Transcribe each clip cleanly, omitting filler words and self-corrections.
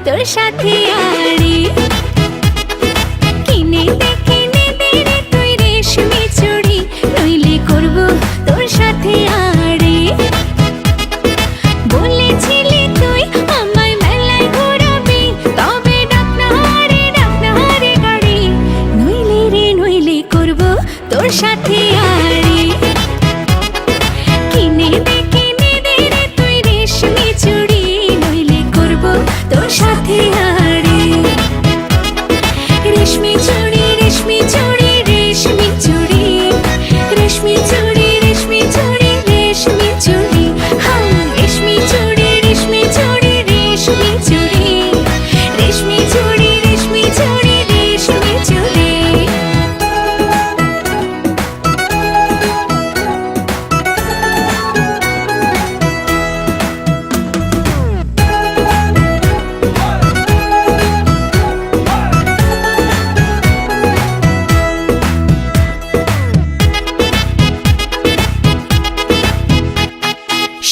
তোর সাথে আড়ি কিনে দে রে তুই রেশমি চুড়ি নইলে করব তোর সাথে আড়ি বলেছিলি তুই আমায় মেলায় ঘোরাবি তবে ডাক না রে গাড়ি নইলে করব তোর সাথে আড়ি কিনে দে রে তুই রেশমি চুড়ি নইলে করব তোর সাথে আড়ি রেশমি চুড়ি রেশমি চুড়ি রেশমি চুড়ি রেশমি চুড়ি রেশমি চুড়ি রেশমি চুড়ি হ্যাঁ রেশমি চুড়ি রেশমি চুড়ি রেশমি চুড়ি রেশমি চুড়ি রেশমি চুড়ি রেশমি চুড়ি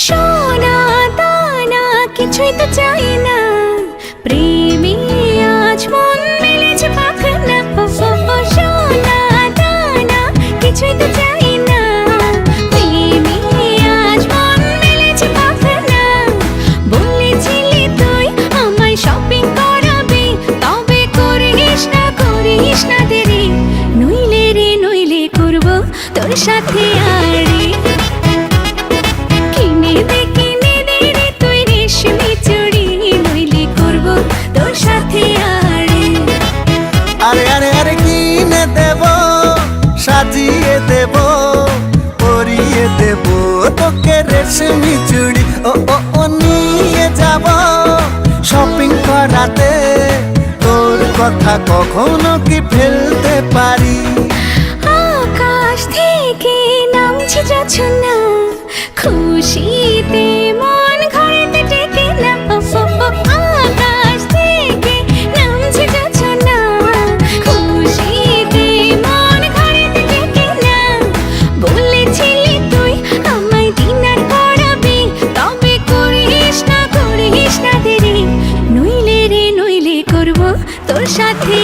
সোনা দানা কিছুই তো চাই না প্রেমে আজ মন মেলেছে পাখানা সোনা দানা কিছুই তো চাই না প্রেমে আজ মন মেলেছে পাখানা বলেছিলি তুই আমায় শপিং করাবি তবে করিস না দেরি নইলে করব তোর সাথে আড়ি কিনে দে রে তুই রেশমি চুড়ি নইলে করব তোর সাথে আড়ি আরে আরে আরে কিনে দেব সাজিয়ে দেব পরিয়ে দেব তোকে রেশমি চুড়ি ও নিয়ে যাব শপিং করাতে তোর কথা কখনো কি ফেলতে পারি আকাশ থেকে নামছে জোছনা খুশিতে মন ঘরেতে টেকে না আকাশ থেকে নামছে জোছনা খুশিতে মন ঘরেতে টেকে না বলেছিলি তুই আমায় ডিনার করাবি তবে করিস না দেরি নইলে করব তোর সাথে